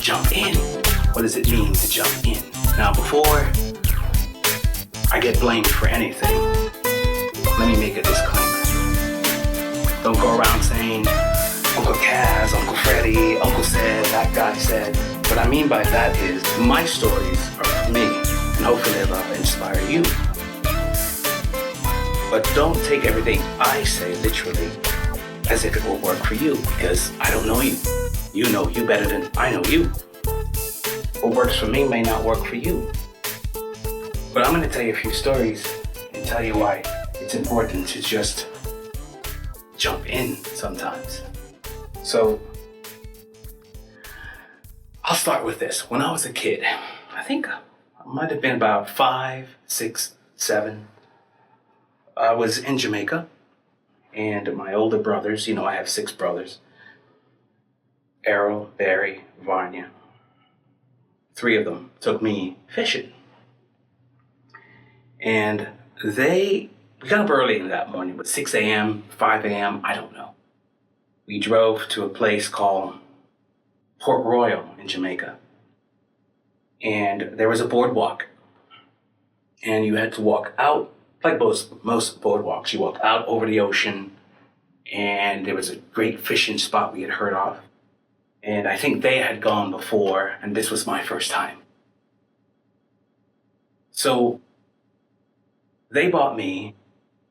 jump in. What does it mean to jump in? Now, before I get blamed for anything, let me make a disclaimer. Don't go around saying, Uncle Kaz, Uncle Freddie, Uncle said, that guy said. What I mean by that is my stories are for me, and hopefully they'll inspire you. But don't take everything I say literally as if it will work for you, because I don't know you. You know you better than I know you. What works for me may not work for you. But I'm going to tell you a few stories and tell you why it's important to just jump in sometimes. So, I'll start with this. When I was a kid, I think I might have been about 5, 6, 7. I was in Jamaica, and my older brothers, I have 6 brothers. Darrell, Barry, Varnia. 3 of them took me fishing. And we got up early that morning, it was 6 a.m., 5 a.m., I don't know. We drove to a place called Port Royal in Jamaica. And there was a boardwalk. And you had to walk out, like most boardwalks, you walk out over the ocean. And there was a great fishing spot we had heard of. And I think they had gone before, and this was my first time. So they bought me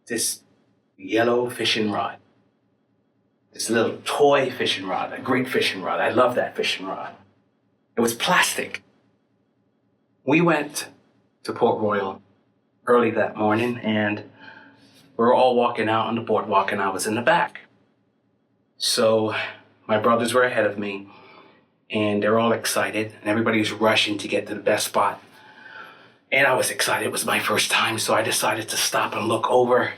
this yellow fishing rod. This little toy fishing rod, a great fishing rod. I love that fishing rod. It was plastic. We went to Port Royal early that morning, and we were all walking out on the boardwalk, and I was in the back. So my brothers were ahead of me, and they're all excited, and everybody was rushing to get to the best spot. And I was excited. It was my first time, so I decided to stop and look over,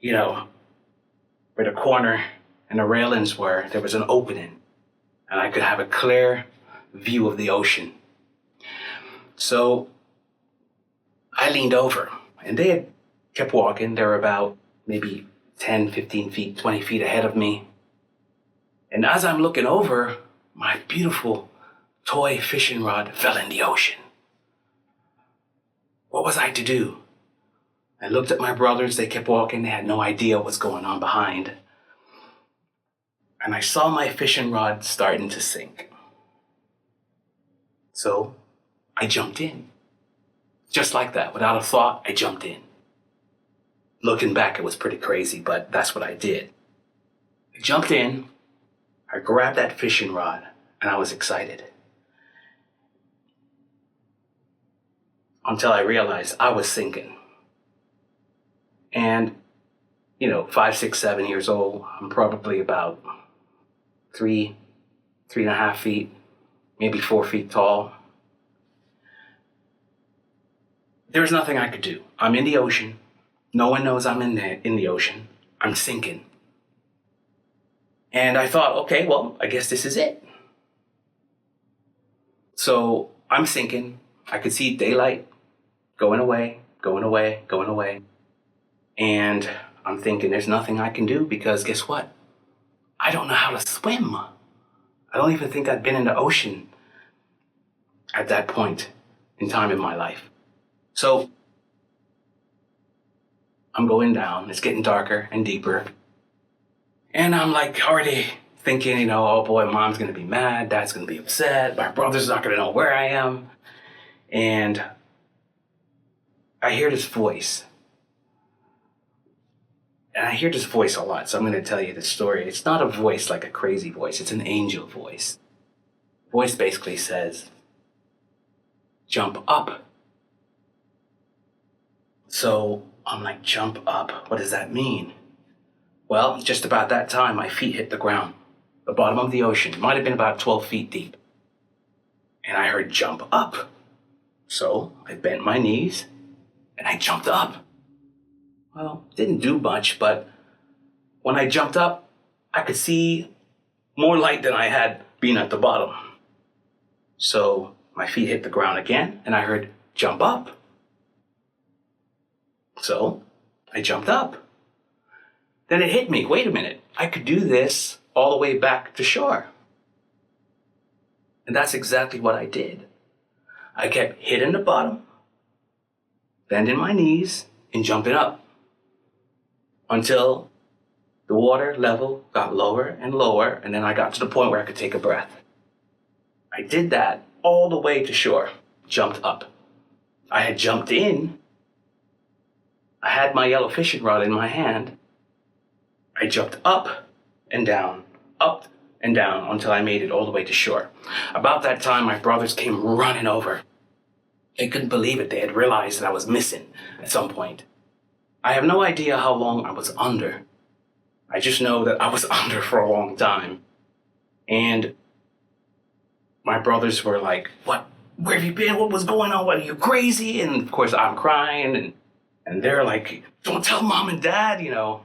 where the corner and the railings were. There was an opening, and I could have a clear view of the ocean. So I leaned over, and they had kept walking. They were about maybe 10, 15 feet, 20 feet ahead of me. And as I'm looking over, my beautiful toy fishing rod fell in the ocean. What was I to do? I looked at my brothers. They kept walking. They had no idea what's going on behind. And I saw my fishing rod starting to sink. So I jumped in. Just like that, without a thought, I jumped in. Looking back, it was pretty crazy, but that's what I did. I jumped in, I grabbed that fishing rod, and I was excited. Until I realized I was sinking. And, 5, 6, 7 years old, I'm probably about 3.5 feet, maybe 4 feet tall. There's nothing I could do. I'm in the ocean. No one knows I'm in the ocean. I'm sinking. And I thought, okay, well, I guess this is it. So I'm sinking. I could see daylight going away, going away, going away. And I'm thinking there's nothing I can do because guess what? I don't know how to swim. I don't even think I'd been in the ocean at that point in time in my life. So I'm going down. It's getting darker and deeper. And I'm like already thinking, oh boy, mom's going to be mad. Dad's going to be upset. My brother's not going to know where I am. And I hear this voice. And I hear this voice a lot, so I'm going to tell you this story. It's not a voice like a crazy voice. It's an angel voice. The voice basically says, jump up. So I'm like, jump up? What does that mean? Well, just about that time, my feet hit the ground, the bottom of the ocean. It might have been about 12 feet deep. And I heard jump up. So I bent my knees and I jumped up. Well, didn't do much, but when I jumped up, I could see more light than I had been at the bottom. So my feet hit the ground again, and I heard, jump up. So I jumped up. Then it hit me, wait a minute, I could do this all the way back to shore. And that's exactly what I did. I kept hitting the bottom, bending my knees, and jumping up until the water level got lower and lower, and then I got to the point where I could take a breath. I did that all the way to shore, jumped up. I had jumped in. I had my yellow fishing rod in my hand. I jumped up and down until I made it all the way to shore. About that time, my brothers came running over. They couldn't believe it. They had realized that I was missing at some point. I have no idea how long I was under. I just know that I was under for a long time. And my brothers were like, "What? Where have you been? What was going on? What, are you crazy?" And of course I'm crying and they're like, "Don't tell mom and dad, you know."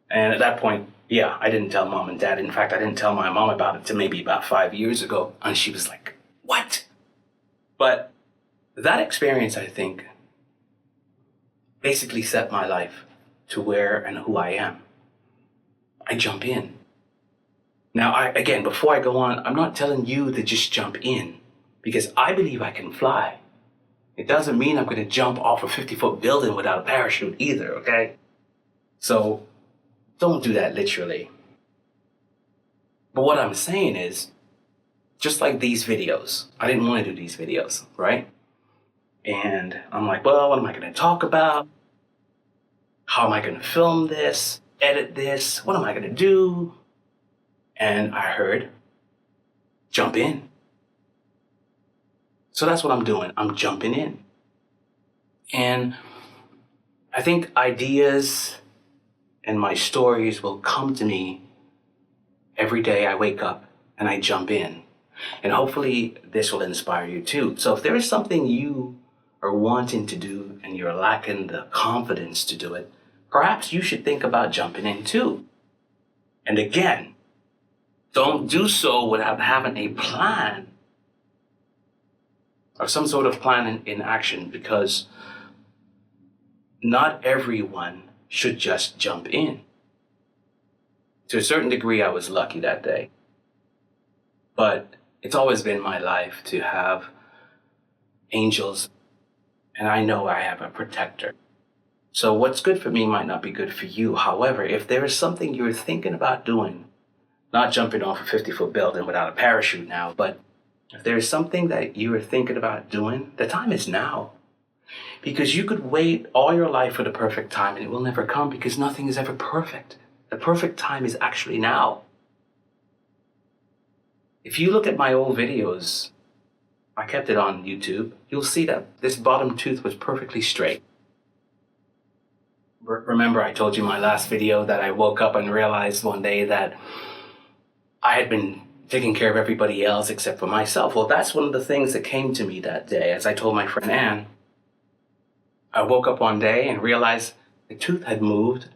And at that point, yeah, I didn't tell mom and dad. In fact, I didn't tell my mom about it till maybe about 5 years ago. And she was like, "What?" But that experience, I think, basically set my life to where and who I am. I jump in. Now, again, before I go on, I'm not telling you to just jump in because I believe I can fly. It doesn't mean I'm going to jump off a 50-foot building without a parachute either, okay? So don't do that literally. But what I'm saying is, just like these videos, I didn't want to do these videos, right? And I'm like, well, what am I going to talk about? How am I going to film this, edit this? What am I going to do? And I heard, jump in. So that's what I'm doing. I'm jumping in. And I think ideas and my stories will come to me every day I wake up and I jump in. And hopefully this will inspire you too. So if there is something you are wanting to do and you're lacking the confidence to do it, perhaps you should think about jumping in too. And again, don't do so without having a plan or some sort of plan in action, because not everyone should just jump in. To a certain degree, I was lucky that day. But it's always been my life to have angels, and I know I have a protector. So what's good for me might not be good for you. However, if there is something you're thinking about doing, not jumping off a 50-foot building without a parachute now, but if there is something that you are thinking about doing, the time is now. Because you could wait all your life for the perfect time and it will never come, because nothing is ever perfect. The perfect time is actually now. If you look at my old videos, I kept it on YouTube, you'll see that this bottom tooth was perfectly straight. Remember I told you in my last video that I woke up and realized one day that I had been taking care of everybody else except for myself. Well, that's one of the things that came to me that day. As I told my friend Ann, I woke up one day and realized the tooth had moved.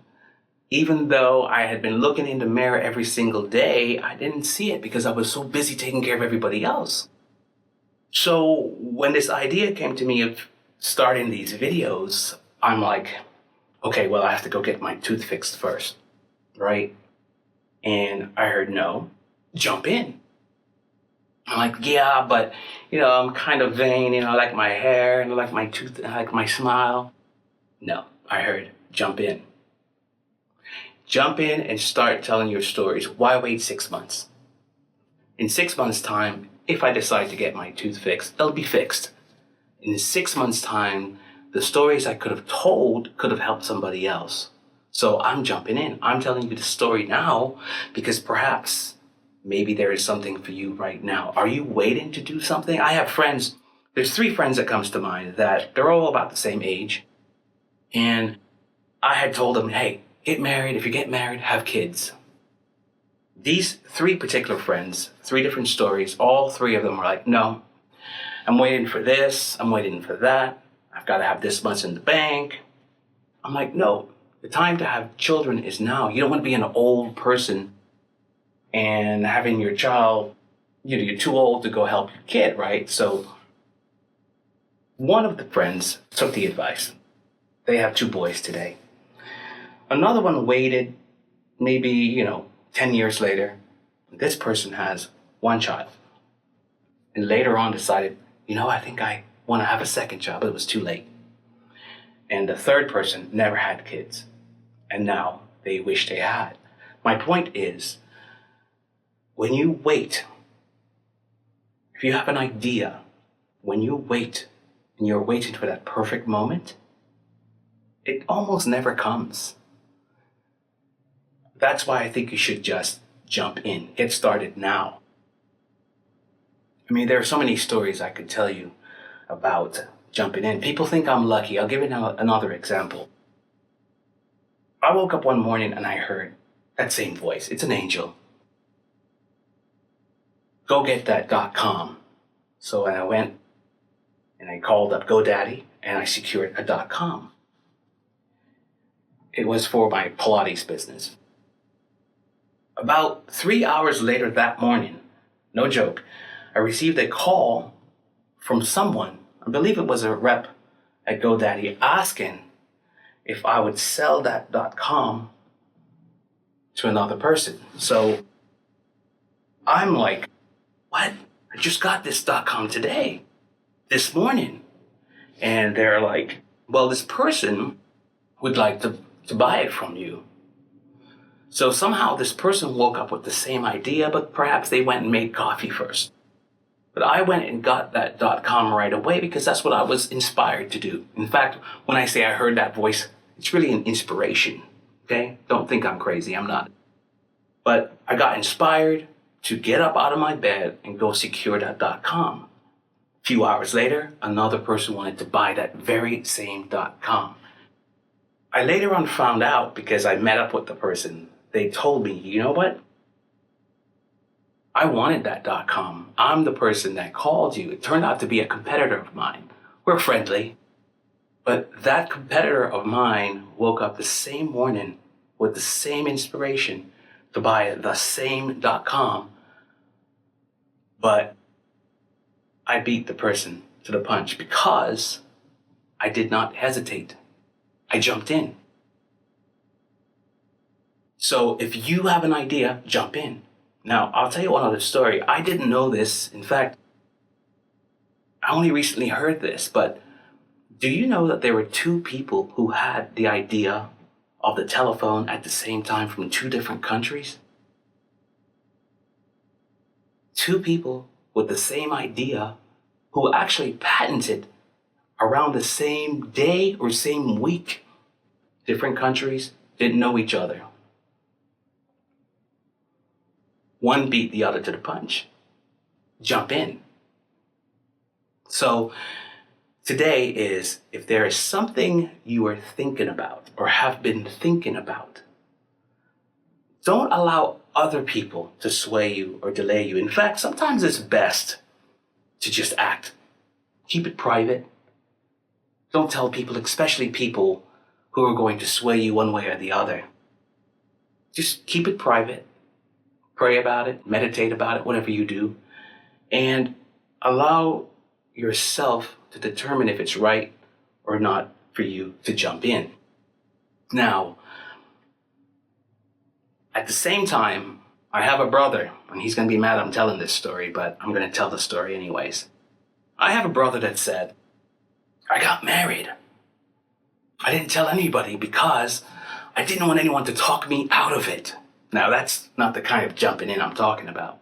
Even though I had been looking in the mirror every single day, I didn't see it because I was so busy taking care of everybody else. So when this idea came to me of starting these videos, I'm like, okay, well, I have to go get my tooth fixed first, right? And I heard, no, jump in. I'm like, yeah, but, I'm kind of vain, I like my hair, and I like my tooth, and I like my smile. No, I heard, jump in. Jump in and start telling your stories. Why wait 6 months? In 6 months' time, if I decide to get my tooth fixed, it'll be fixed. In 6 months' time, the stories I could have told could have helped somebody else. So I'm jumping in. I'm telling you the story now because perhaps maybe there is something for you right now. Are you waiting to do something? I have friends. There's 3 friends that comes to mind that they're all about the same age. And I had told them, hey, get married. If you get married, have kids. These 3 particular friends, 3 different stories, all 3 of them were like, no, I'm waiting for this. I'm waiting for that. I've got to have this much in the bank. I'm like, no, the time to have children is now. You don't want to be an old person and having your child, you're too old to go help your kid, right? So one of the friends took the advice. They have 2 boys today. Another one waited maybe, 10 years later. This person has one child. And later on decided, I think I want to have a second child, but it was too late. And the third person never had kids. And now they wish they had. My point is, when you wait, if you have an idea, when you wait and you're waiting for that perfect moment, it almost never comes. That's why I think you should just jump in. Get started now. I mean, there are so many stories I could tell you about jumping in. People think I'm lucky. I'll give you another example. I woke up one morning and I heard that same voice. It's an angel. Go get that .com. So I went and I called up GoDaddy and I secured a .com. It was for my Pilates business. About 3 hours later that morning, no joke, I received a call from someone, I believe it was a rep at GoDaddy, asking if I would sell that .com to another person. So I'm like, what? I just got this .com today, this morning. And they're like, well, this person would like to buy it from you. So somehow this person woke up with the same idea, but perhaps they went and made coffee first. But I went and got that .com right away because that's what I was inspired to do. In fact, when I say I heard that voice, it's really an inspiration, okay? Don't think I'm crazy, I'm not. But I got inspired to get up out of my bed and go secure that .com. A few hours later, another person wanted to buy that very same .com. I later on found out, because I met up with the person, they told me, you know what? I wanted that .com. I'm the person that called you. It turned out to be a competitor of mine. We're friendly. But that competitor of mine woke up the same morning with the same inspiration to buy the same .com. But I beat the person to the punch because I did not hesitate. I jumped in. So if you have an idea, jump in. Now, I'll tell you one other story. I didn't know this. In fact, I only recently heard this, but do you know that there were two people who had the idea of the telephone at the same time from two different countries? Two people with the same idea who actually patented around the same day or same week. Different countries, didn't know each other. One beat the other to the punch. Jump in. So today is, if there is something you are thinking about or have been thinking about, don't allow other people to sway you or delay you. In fact, sometimes it's best to just act. Keep it private. Don't tell people, especially people who are going to sway you one way or the other. Just keep it private. Pray about it, meditate about it, whatever you do, and allow yourself to determine if it's right or not for you to jump in. Now, at the same time, I have a brother, and he's going to be mad I'm telling this story, but I'm going to tell the story anyways. I have a brother that said, I got married. I didn't tell anybody because I didn't want anyone to talk me out of it. Now, that's not the kind of jumping in I'm talking about.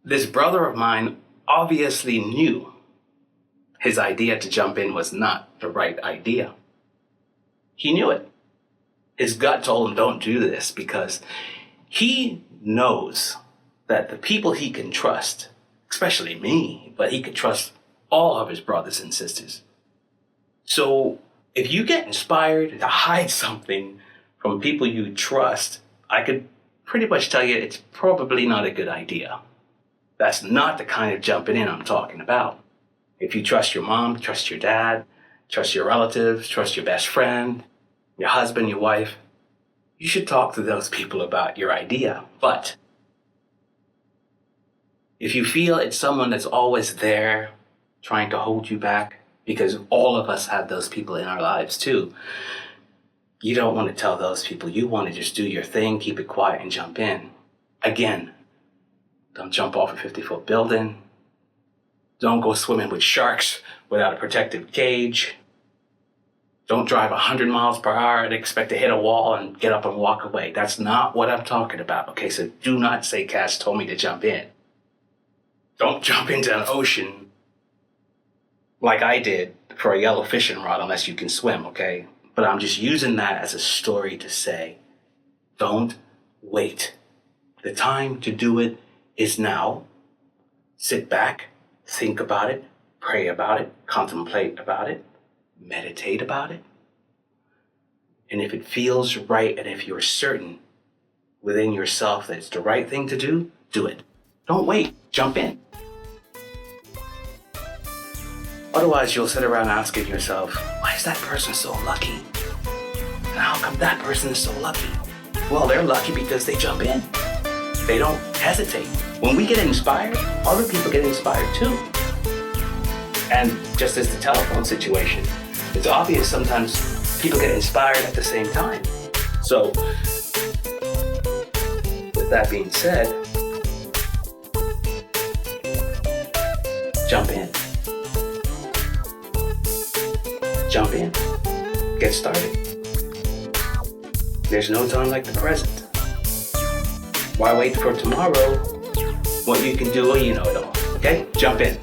This brother of mine obviously knew his idea to jump in was not the right idea. He knew it. His gut told him, don't do this, because he knows that the people he can trust, especially me, but he can trust all of his brothers and sisters. So if you get inspired to hide something from people you trust, I could pretty much tell you it's probably not a good idea. That's not the kind of jumping in I'm talking about. If you trust your mom, trust your dad, trust your relatives, trust your best friend, your husband, your wife, you should talk to those people about your idea. But if you feel it's someone that's always there trying to hold you back, because all of us have those people in our lives too, you don't want to tell those people. You want to just do your thing, keep it quiet, and jump in. Again, don't jump off a 50-foot building. Don't go swimming with sharks without a protective cage. Don't drive 100 miles per hour and expect to hit a wall and get up and walk away. That's not what I'm talking about. Okay, so do not say Cass told me to jump in. Don't jump into an ocean like I did for a yellow fishing rod unless you can swim, okay? But I'm just using that as a story to say, don't wait. The time to do it is now. Sit back, think about it, pray about it, contemplate about it, meditate about it. And if it feels right and if you're certain within yourself that it's the right thing to do it. Don't wait, jump in. Otherwise, you'll sit around asking yourself, why is that person so lucky? And how come that person is so lucky? Well, they're lucky because they jump in. They don't hesitate. When we get inspired, other people get inspired too. And just as the telephone situation, it's obvious sometimes people get inspired at the same time. So, with that being said, jump in. Jump in. Get started. There's no time like the present. Why wait for tomorrow? What you can do, well, you know it all. Okay? Jump in.